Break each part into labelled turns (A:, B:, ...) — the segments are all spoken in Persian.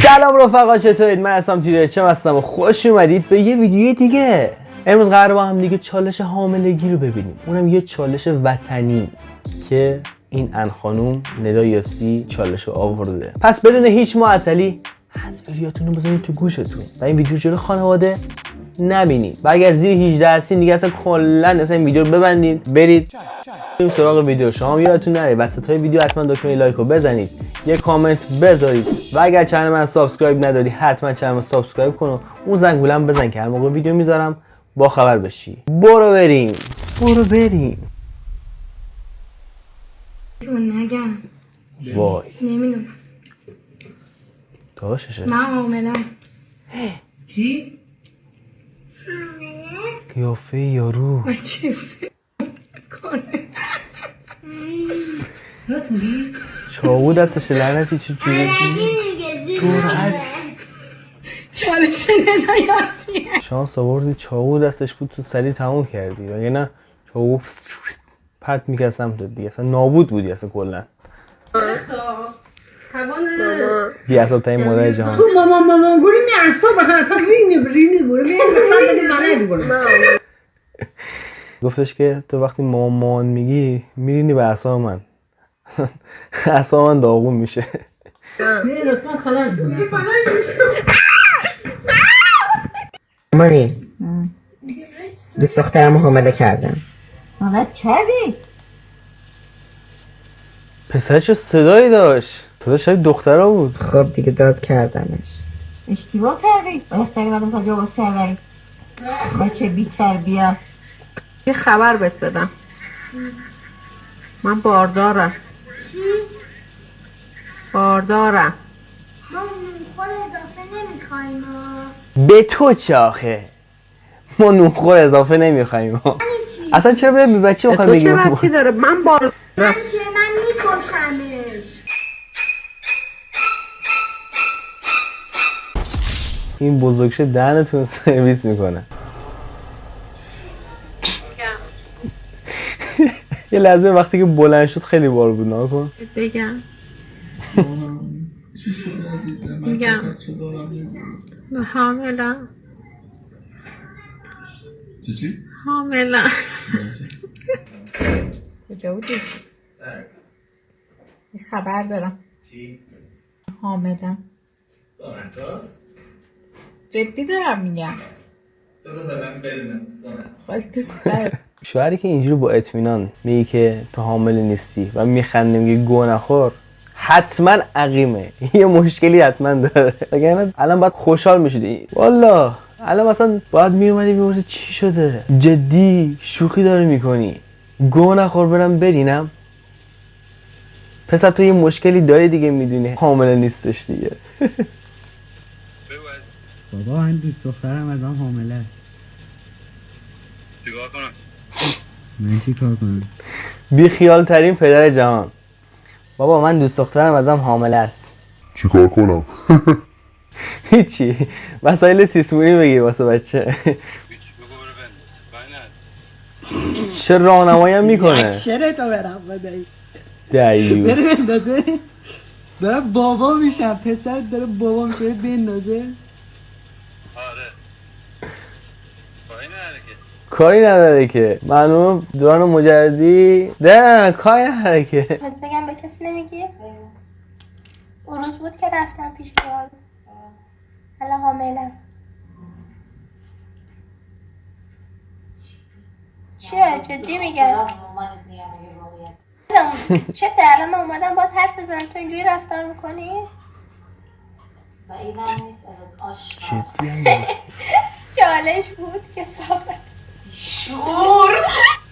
A: سلام رفقا، چطورید؟ من اسام تیرچم هستم و خوش اومدید به یه ویدیو دیگه. امروز قراره با هم دیگه چالش حاملگی رو ببینیم، اونم یه چالش وطنی که این ان خانوم ندا یاسی چالش رو آورده. پس بدون هیچ معطلی حذفیاتون رو بزنید تو گوشتون و این ویدیو جلو خانواده نبینید و اگر زیر 18 هستین دیگه اصلا کلا این ویدیو رو ببندید برید بریم سراغ ویدیو. شما یادتون نره وسطای ویدیو حتما دکمه لایک رو بزنید، یه کامنت بذارید و اگر چنل من سابسکرایب نداری حتما چنل من سابسکرایب کن و اون زنگولم بزن که هر موقع ویدیو میذارم با خبر بشی. برو بریم.
B: نگم.
A: وای
B: نمیدونم.
A: داشتشه
B: من حاملم.
C: چی؟
A: قیافه یارو
B: من چیزی کنه.
C: راست میگی؟
A: چاقو دستشه لعنتی. چه جرأت
B: چالش ندایستی.
A: شانس آوردی چاقو دستش بود تو سریع تموم کردی وگه نه چاقو پرت میکرد سمتت دیگه اصلا نابود بودی اصلا کلا. بی اصاب ترین مادر جهان.
C: تو مامان گوری میارسو بخاطر رینی بوره میارسو
A: گفتش که تو وقتی مامان میگی میرینی به اعصاب من. اعصاب من داغون میشه.
C: میارسو خلاص بونه
D: مامی دوست دخترمو حامله کردم.
E: حامله کردی؟
A: پسر چه صدایی داشت؟ صدا شبیه دخترها بود.
D: خب دیگه داد کردمش.
E: اشتباه کردی با اختری بعدم تجاوز کردی. بچه بی تربیه.
F: یه خبر بهت بدم. من باردارم.
B: چی؟
F: باردارم.
B: ما نونخور اضافه نمیخوایم.
A: به تو چه آخه؟ ما نونخور اضافه نمیخوایم. اصلا چرا به بچه
F: تو
A: بخوایم
F: چه
A: بگیم؟
F: ربطی داره؟ من باردارم.
B: من میکشمش.
A: این بزرگشه دهنتون سرویس میکنه. یه لحظه وقتی که بلند شد خیلی بار بود. ناکن
F: بگم حاملم.
G: چی؟
F: حاملم.
E: کجا بودی؟ یه خبر دارم.
G: چی؟
E: حاملم.
G: دونتا؟
E: جدی دارم میگم.
G: بذار بدم ببینم.
E: خاک تو سر.
A: شوهری که اینجوری با اطمینان میگه که تو حامل نیستی و میخنده میگه گو نخور، حتما عقیمه. یه مشکلی حتما داره. وگرنه الان باید خوشحال میشدی. والا الان مثلا باید میومدی میپرسی چی شده؟ جدی شوخی داره میکنی؟ گو نخور برم برینم. پسر تو یه مشکلی داری دیگه، میدونی حامل نیستش دیگه.
H: بابا من دوست دخترم ازم حامله است.
G: چیکار کنم؟
H: من چی کار کنم؟
A: بی خیال ترین پدر جهان. بابا من دوست دخترم ازم حامله است.
I: چیکار کنم؟
A: هیچی، وسایل سیسمونی بگیر واسه بچه.
G: هیچ بگو برو بنداز.
A: چه راهنمایی هم میکنه.
H: چرا تو برم بدهی؟
A: دیوز.
H: بره بندازه. دارم بابا میشم. پسر داره بابا میشه بندازه.
G: آره
A: کاری نداره که معلومه دوران مجردی نه کاری نداره که.
B: بگم به کسی نمیگی؟ اون روز بود که رفتم پیش یارو. الان حاملم. چیه؟ جدی میگم. چه الان من اومدم باید حرف بزنم تو اینجوری رفتار میکنی؟
A: جدی هم
B: چالش بود که ساختم.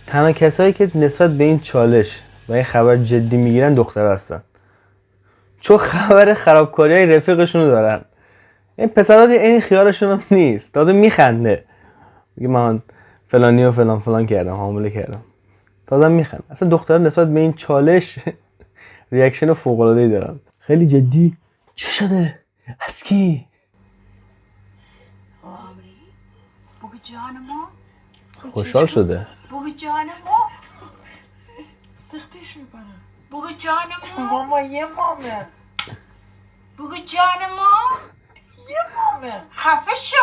A: تنها کسایی که نسبت به این چالش و این خبر جدی میگیرن دختر هستن، چون خبر خرابکاری های رفیقشونو دارن. این پسرات این خیالشون هم نیست، تازه میخنده میگه من فلانی و فلان کردم، حامله کردم، تازه میخنده. اصلا دخترها نسبت به این چالش ریاکشن فوق العاده ای دارن. خیلی جدی. چی شده؟ از کی؟
E: بگو جان ما.
A: خوشحال شده.
E: بگو جان ما. سختش میکنم. بگو جان ما. ماما یه مامه. بگو جان ما.
I: همه.
E: خفه شو.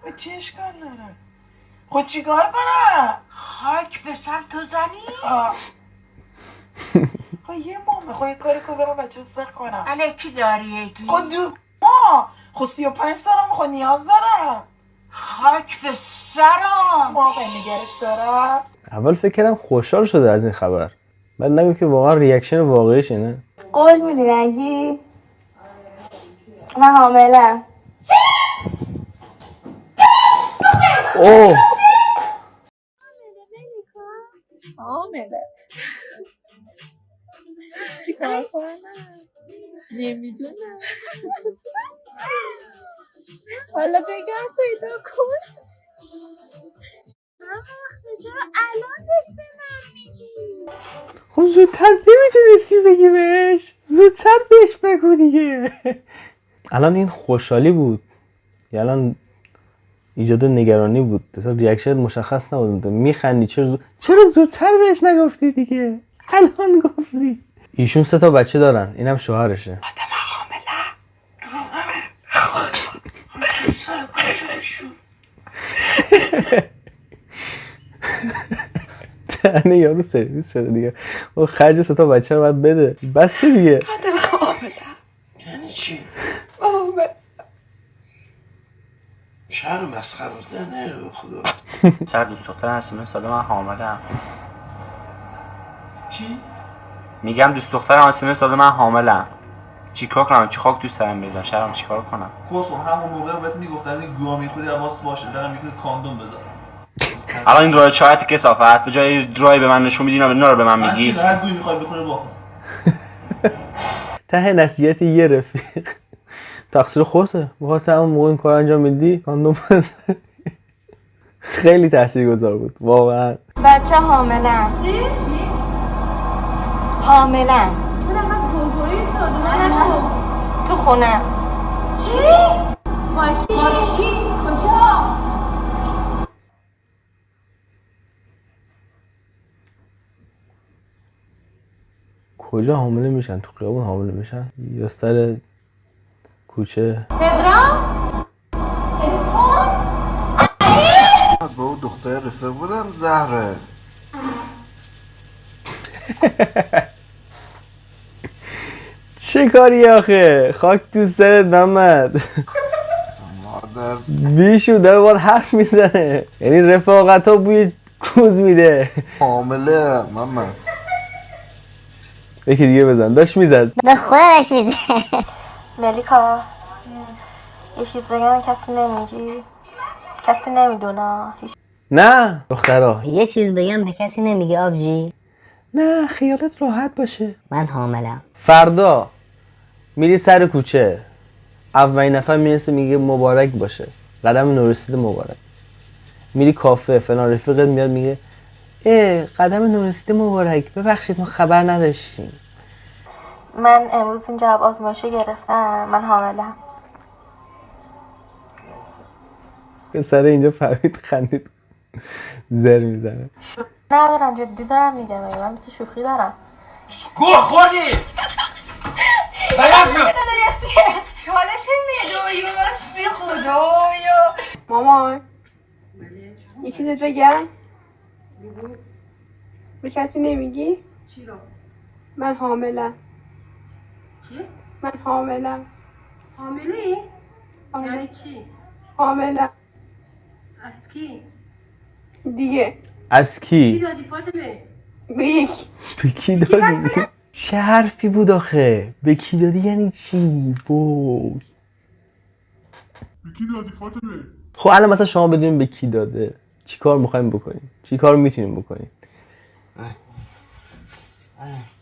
I: خود چه اشکال داره؟ خود چیکار کنم؟
E: خاک به سر تو زنی؟
I: خود یه مامه خود یه کاری که برم بچه رو سخ کنم.
E: الکی داری یکی؟
I: خود خود 35 سالم خود نیاز دارم.
E: خاک به سرم.
I: موقع نگرش دارم.
A: اول فکر کردم خوشحال شده از این خبر، بعد نگو که واقعا ریاکشن واقعیش اینه.
B: قول میدی نگی؟ من حاملم.
A: اوه
B: حامله. چیکار کنم؟ نمیدونم. حالا بگم پیدا کن. چرا الان داری به من میگی؟
A: خب زودتر نمیتونستی بگی بهش، زودتر بهش بگو دیگه. الان این خوشحالی بود یا الان ایجاد نگرانی بود؟ اصلا ریاکشن مشخص نبود. میخندی چرا زودتر بهش نگفتی دیگه؟ الان گفتی. ایشون 3 تا بچه دارن، اینم شوهرشه.
I: آدم حامله.
A: تنه یارو سرویس شده دیگه. او خرج 3 تا بچه رو باید بده. بس دیگه.
I: آدم حامله. یعنی چی؟ حامله. شهر مسخره بود. نه خدا.
J: سر دوست دختر حسینه ساله من حامله‌ام.
G: چی؟
J: میگم دوست دختر حسینه ساله من حامله‌ام. چیکار کنم؟ چی خاک دوست دارم بزنم؟ شهرم چیکار کنم؟
G: کسو همون موقع بهت میگفتن این گواه میخوری حواس باشه دارم میگه کاندوم بذار.
J: الان این راه چایت کثافت به جای رای به من نشون میدی اینا رو به من میگی.
G: من هر گوی میخوای بخوره بخور.
A: ته نصیحت یه رفیق. تقصیر خودته. می‌خواستی همون موقع این کار انجام بدی کاندوم بزن. خیلی تاثیرگذار بود واقعا.
B: بچه حاملم. چی؟ حاملم.
F: چرا انقدر گوگویی تو دونه نگو.
B: تو خونه.
F: چی؟ ماکی کجا؟
A: کجا حامله میشن؟ تو خیابون حامله میشن یا سر کوچه؟
B: پدرام؟
K: با اون دختر رفیق بودم زهره.
A: چه کاری آخه؟ خاک تو سرت محمد.
K: مادر
A: بیشو داره باید حرف میزنه، یعنی رفاقت ها بوی کوز میده.
K: حامله محمد.
A: یکی دیگه بزن. داشت میزد
B: به خودش میزه. ملیکا یه چیز بگم کسی نمیگی؟ کسی نمیدونه؟
A: نه دخترا
L: یه چیز بگم به کسی نمیگه آبجی؟
A: نه خیالت راحت باشه.
L: من حاملم.
A: فردا میری سر کوچه، اولین نفر میرسه میگه مبارک باشه، قدم نورسیده مبارک. میری کافه فلان، رفیقت میاد میگه قدم نورسیده مبارک، ببخشید ما خبر نداشتیم.
B: من امروز این جواب آزمایشی گرفتم، من حاملم.
A: پسر اینجا فهمید خندید. زر میزنه.
B: ندارم جدی دارم میگم، من مثل شوخی دارم.
I: گوه خوردی! بلند شد!
F: چالشون ندایو سی خدایا. مامان یه چیزت بگم؟ به کسی نمیگی؟
C: چی رو؟
F: من حاملم.
C: چی؟
F: من حاملم.
C: حاملی؟
F: آره.
C: یعنی چی؟
F: حاملم
C: از کی؟
F: دیگه.
A: از
C: کی
A: کی؟
C: دادی فاطمه؟
F: به یکی.
A: به کی دادی؟ چه حرفی بود آخه؟ به کی دادی یعنی چی؟ وای.
K: به کی دادی فاطمه؟
A: خب الان مثلا شما بدونیم به کی داده، چی کار میخوایم بکنیم؟ چی کار میتونیم بکنیم؟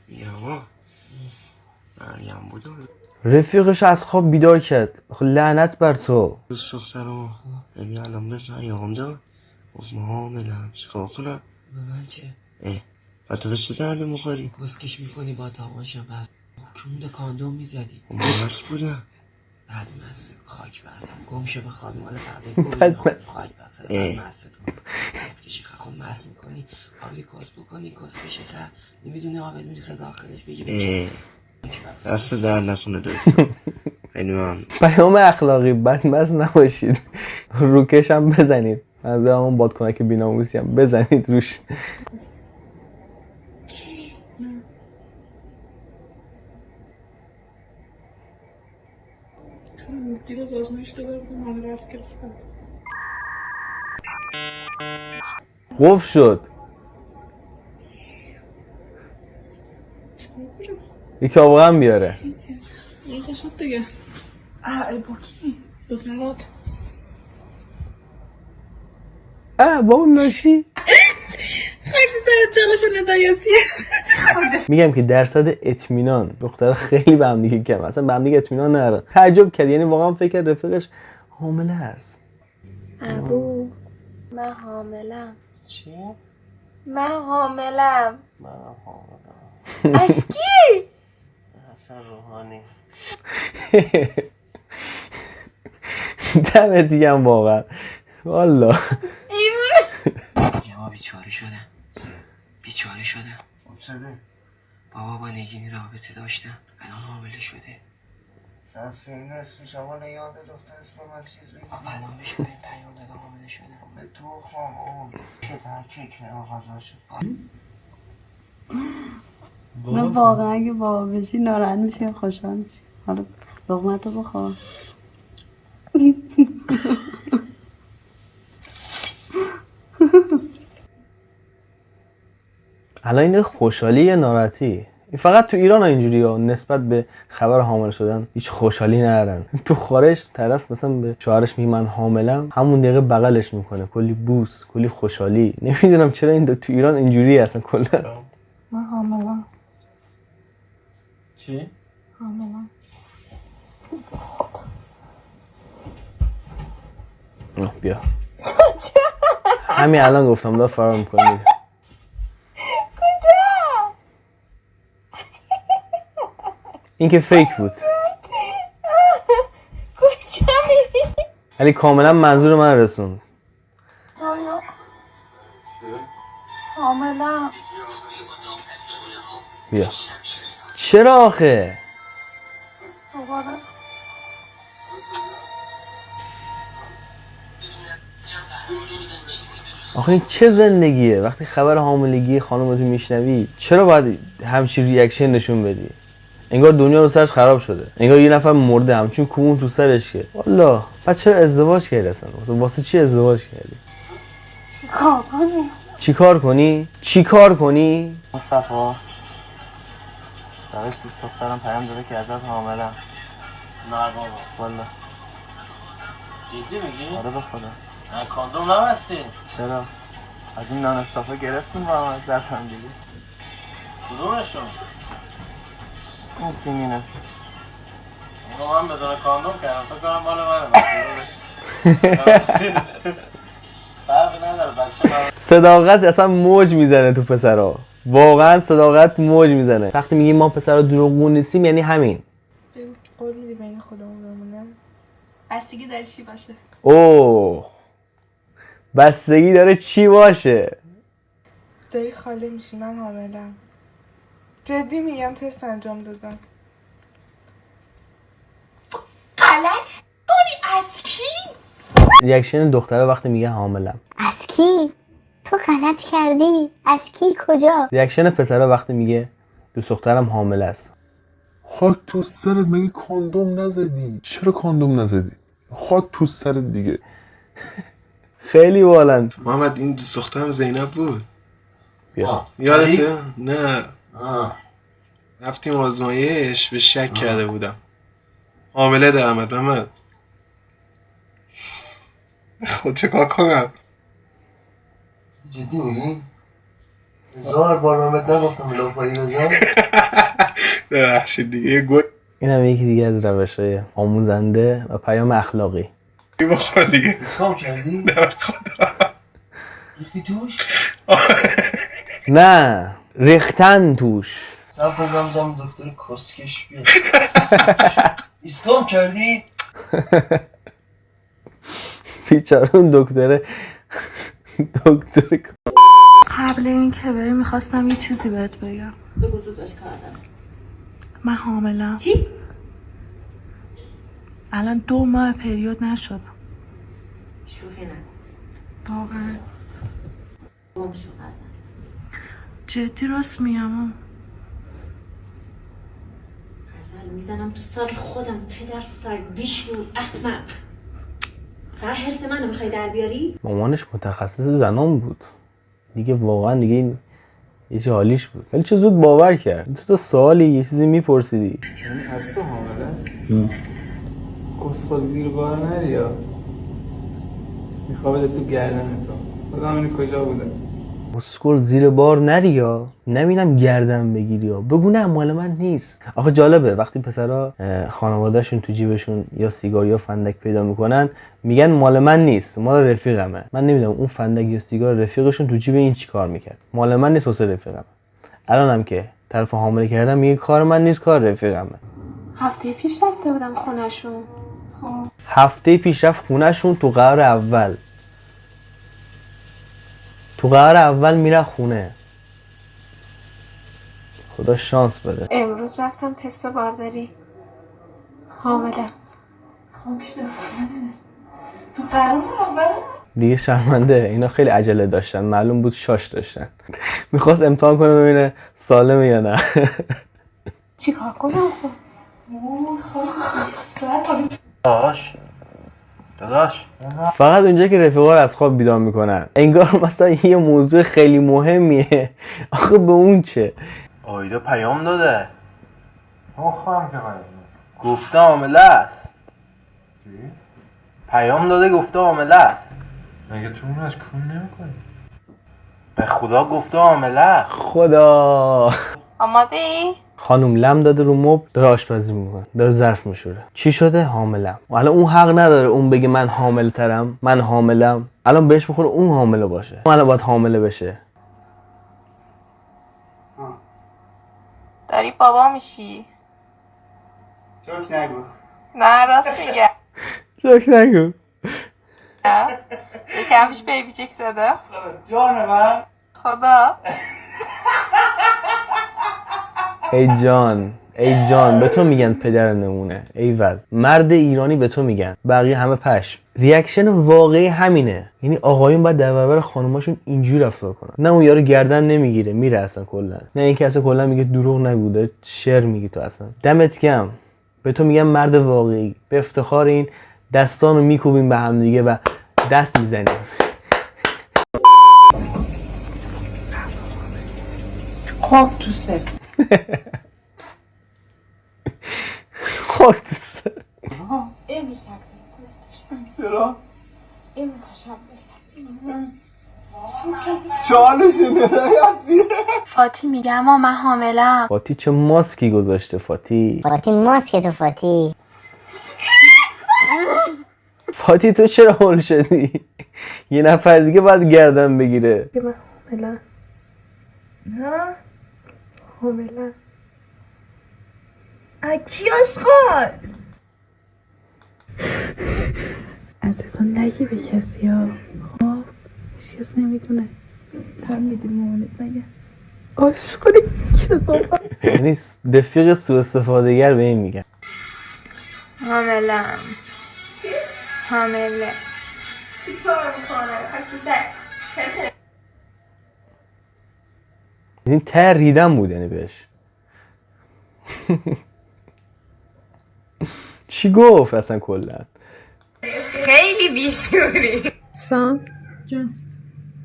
K: یاما مریم بود.
A: رفیقش از خواب بیدار کرد. خب لعنت بر تو.
K: دوست دخترم امی الان به پیام داد گفت ما حاملم. چیکار کنم؟
M: به من چه؟
K: و تو بسته درد میخوری؟
M: گسکش میکنی با تماشا بس کونده کاندوم میزدی.
K: مست بودم.
M: بعد مسته خاک بسم گم شه به خانواله فرده
A: بعد مسته
M: خاک بسم بعد مسته کن گسکشی خب مست میکنی حالی کاس بکنی گسکشی خب نمیدونی آبت میرسه داخلش بگی
K: دست در نکنه دکتر. خیلی ممنون.
A: پیام اخلاقی بدمست نباشید. روکش هم بزنید. از همون بادکنک بی‌ناموسی هم بزنید روش.
C: دیروز آزمایش دادم من رفت گرفتم.
A: قفل شد. یکی آبغم بیاره.
C: این شد دیگه. ای با کی؟ بخیرات.
A: با اون ناشی.
C: خیلی سر چالش ندایاسی.
A: میگم که درصد اطمینان دختر خیلی به هم دیگه کم، اصلا به هم دیگه اطمینان ندارن. تعجب کرد، یعنی واقعا فکر کرد رفیقش حامله است.
B: ابو من حاملم.
A: چی؟
B: من حاملم.
A: منم حاملم.
B: از کی؟
A: حسن روحانی. دمت گرم واقعا. والا
M: میگم ما بیچاره شدم. بیچاره شدم. بابا با نگینی رابطه داشتم، الان حامله شده.
K: سنسی نصفی شما نیاده دفتر اسم من چیز بگید.
M: الان بهش به پیام دادم حامله شده.
K: به تو خواهم که تحکیک نمازا شد.
N: نه واقعا اگه بابا بشی ناراحت میشی خوشحال میشی. حالا لقمتو بخور.
A: الان این خوشحالی یا ناراحتی؟ این فقط تو ایران اینجوری ها، نسبت به خبر حامل شدن هیچ خوشحالی ندارن. تو خارج طرف مثلا به شوهرش میگه من حاملم، همون دقیقه بغلش میکنه، کلی بوس، کلی خوشحالی. نمیدونم چرا این تو ایران اینجوری هستن کلا.
N: من حاملم.
A: چی؟
N: حاملم.
A: بیا. همین الان گفتم دار فرار میکنی. این که فیک بود.
B: کجا میری؟
A: ولی کاملا منظور من رسوند.
B: حاملم.
A: بیا. چرا آخه؟ آخه این چه زندگیه؟ وقتی خبر حاملگی خانومتو میشنوی چرا باید همچین ریاکشن نشون بدی؟ انگار دنیا رو سرش خراب شده، انگار یه نفر مرده همچون کومون تو سرش که. والا پس چرا ازدواج کردی اصلا؟ واسه چی ازدواج کردی؟ چیکار کنی؟ چیکار کنی؟
J: مصطفی درش دوست دخترم پیام داده که ازت حاملم.
G: نه بابا
J: والا
G: جدی میگی؟
J: آره به خدا.
G: نه کاندوم نبستی؟
J: چرا؟ از این نان استافه گرفتیم با هم از هم دیگه.
G: کدومشون؟
J: این سیمینه.
G: من بدون کاندوم کردم، فکر کنم مال منه. فرقی نداره بچه.
A: صداقت اصلا موج میزنه تو پسرا، واقعا صداقت موج میزنه. وقتی میگیم ما پسرا دروغگو نیستیم یعنی همین.
C: قول میدی بین خودمون بمونه؟ بستگی داره چی باشه.
A: اوه بستگی داره چی باشه.
C: داری خاله میشی من حاملم. جدی میگم تست انجام دادم.
B: غلط کنی از کی؟
A: ریاکشن دختره وقتی میگه حاملم.
L: از کی؟ تو غلط کردی. از کی کجا؟
A: ریاکشن پسره وقتی میگه دوست دخترم حامله است.
O: خاک تو سرت، مگه کاندوم نزدی؟ چرا کاندوم نزدی؟ خاک تو سرت دیگه.
A: خیلی بالا.
P: محمد این دوست دخترم زینب بود.
A: بیا.
P: یادته؟ نه. رفتیم آزمایش به شک کرده بودم. حامله ده احمد محمد. خود چه کار کنم؟
K: جدی میگی؟ 1000 بار محمد نگفتم لوپایی بزن.
P: ببخشید دیگه یه گل.
A: این هم یکی دیگه از روش‌های آموزنده و پیام اخلاقی.
P: بخور دیگه.
K: اسکام کردی؟
P: نه خدا.
K: ریختی توش؟
A: نه ریختن توش.
K: سب کنم بزنم دکتر کسکش بیاد. اسکام کردی؟
A: بیچاره اون دکتر
C: قبل این که بری میخواستم یه چیزی بهت بگم.
E: بگو زود باش کار دارم.
C: من حاملم.
E: چی؟
C: الان 2 ماه پریود نشدم.
E: شوخی نکن.
C: واقعا
E: گم شو غزل.
C: جدی راست میگم.
E: غزل میزنم تو سر خودم. پدر سگ بیشور احمق. فقط حرس منو میخوای در بیاری؟
A: مامانش متخصص زنان بود دیگه، واقعا دیگه این یه چه حالیش بود، ولی چه زود باور کرد. تو سوالی یه چیزی میپرسیدی
H: یعنی از تو حامله است؟ کسخال زیر بار نری یا میخواه بده تو گردن تو. خدا همینی کجا بوده؟
A: مسکر زیر بار نری یا نمینم گردن بگیری یا بگو نه مال من نیست. آخه جالبه وقتی پسرا خانوادهشون تو جیبشون یا سیگار یا فندک پیدا میکنن میگن مال من نیست، مال رفیقمه. من نمیدونم اون فندک یا سیگار رفیقشون تو جیب این چیکار میکرد. مال من نیست واسه رفیقم. الانم که طرف حامله کردم میگه کار من نیست، کار رفیقمه.
F: هفته پیش رفته بودم خونه‌شون.
A: هفته پیش رفت خونه‌شون تو قرار اول. تو قرار اول میره خونه. خدا شانس بده.
F: امروز رفتم تست بارداری. حامله.
B: تو قرار اول؟
A: دیگه شرمنده. اینا خیلی عجله داشتن، معلوم بود شاش داشتن. میخواست امتحان کنه ببینه سالمه یا نه.
F: چی کار کنم خب؟
J: داداش
A: فقط اونجا که رفیقا رو از خواب بیدار میکنن انگار مثلا یه موضوع خیلی مهمیه. آخه به اون چه؟
J: آیدا پیام داده. گفته حامله است. پیام داده گفته حامله است.
O: مگه تو اون از کون نمیکنی؟
J: به خدا گفته حامله است.
A: خدا.
B: آماده ای؟
A: خانم لم داده رو مبل، داره آشپزی میکنه، داره ظرف میشوره. چی شده؟ حاملم. الان اون حق نداره اون بگه من حامل ترم، من حاملم. الان بهش بخوره اون حامله باشه، اون الان باید حامله بشه.
B: داری بابا میشی؟
H: جوک نگو.
B: نه راست میگه.
A: جوک نگو.
B: یکم پیش بیبی چک زده.
H: جان من.
B: خدا.
A: ای جان، ای جان، به تو میگن پدر نمونه. ایول، مرد ایرانی به تو میگن، بقیه همه پشم. ریاکشن واقعی همینه. یعنی آقایون باید در برابر خانوماشون اینجوری رفتار کنن. نه اون یارو گردن نمیگیره میره اصلا کلا، نه اینکه اصلا کلا میگه دروغ نگو، شعر میگی تو اصلا. دمت گرم. به تو میگن مرد واقعی. به افتخار این دستانو میکوبیم به هم دیگه و دست میزنیم.
C: خاک تو سر.
A: خاک تو سر.
C: امروز
H: چرا؟
C: امروز شب بسید.
H: چالش نمی‌رسی.
B: فاتی میگه اما من حاملم.
A: فاتی چه ماسکی گذاشته فاتی.
L: فاتی ماسک تو فاتی.
A: فاتی تو چرا هول شدی؟ یه نفر دیگه باید گردن بگیره.
C: من حاملم. نه حاملم. اکی آشقال عزیزان نگی به کسی ها. خب هیچ نمیدونه. تر میدی مامانت نگه. آشقالی کذابت.
A: یعنی رفیق سوء استفاده گر به این میگن.
B: حاملم. حامله. چیکار میکنه؟
A: یعنی ته ریدن بود یعنی بهش. چی گفت اصلا کلا؟
B: خیلی بیشوری.
C: سام جان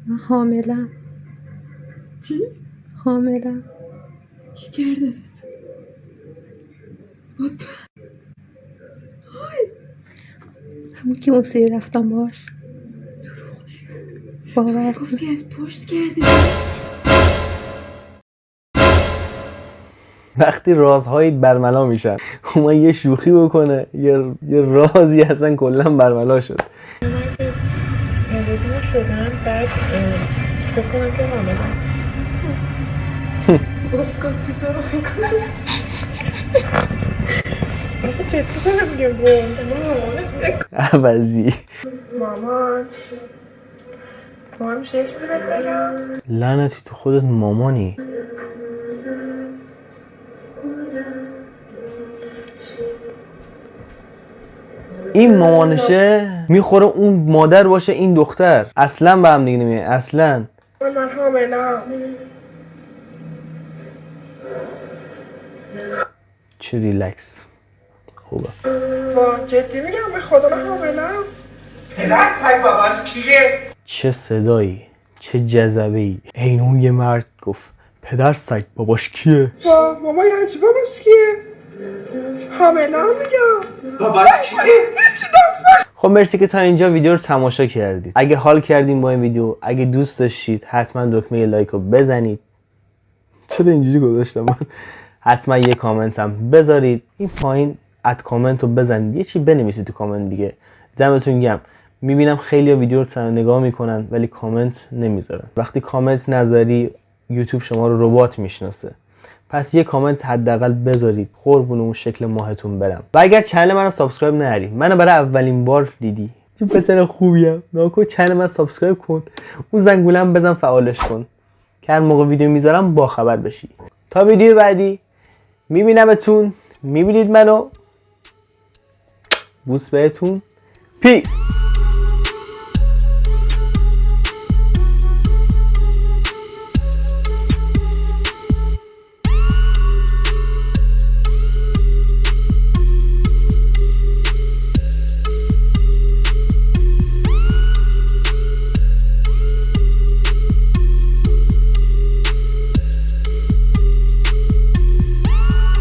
C: من حاملم. چی؟ حاملم. کی کرده دست؟ با تو همون که اون سری رفتم باش. دروغ نگه. باور گفتی از پشت کرده.
A: وقتی رازهایی برملا میشن اومد یه شوخی بکنه یه رازی اصلا کلا برملا شد.
C: من شدم بعد فکر کنم که حاملم. بسکاتی تو رو میکنم. آخه جدی دارم میگم
A: عوضی.
C: مامان میشه یه چیزی بهت بگم؟
A: لعنتی تو خودت مامانی. این مامانشه میخوره اون مادر باشه این دختر. اصلا به هم دیگه نمیاد اصلا.
C: من حاملم.
A: چه ریلکس خوبه.
C: وا جدی میگم به خدا من حاملم. پدر سگ باباش کیه؟
A: چه صدایی، چه جذبه‌ای. عینون یه مرد گفت پدر سگ باباش کیه؟
C: وا ماما یعنی چی باباش کیه؟ حاملم میگم. باباش کیه؟ هیچی نفس.
A: خب مرسی که تا اینجا ویدیو رو تماشا کردید. اگه حال کردین با این ویدیو، اگه دوست داشتید حتما دکمه لایک رو بزنید. چرا اینجوری گذاشتم من؟ حتما یه کامنت هم بذارید. این پایین اد کامنت رو بزنید، یه چی بنویسید تو کامنت دیگه. دمتون گرم. میبینم خیلی ویدیو رو نگاه میکنن ولی کامنت نمیذارن. وقتی کامنت نذاری یوتیوب شما رو ربات میشناسه. پس یه کامنت حداقل بذارید قربون اون شکل ماهتون برم. و اگر چنل منو سابسکرایب نکردی، منو برای اولین بار دیدی، چه پسر خوبیم، ناکو چنل من سابسکرایب کن، اون زنگولم بزن فعالش کن که هر موقع ویدیو میذارم با خبر بشی. تا ویدیو بعدی میبینمتون، میبینید منو. بوس بهتون. پیس.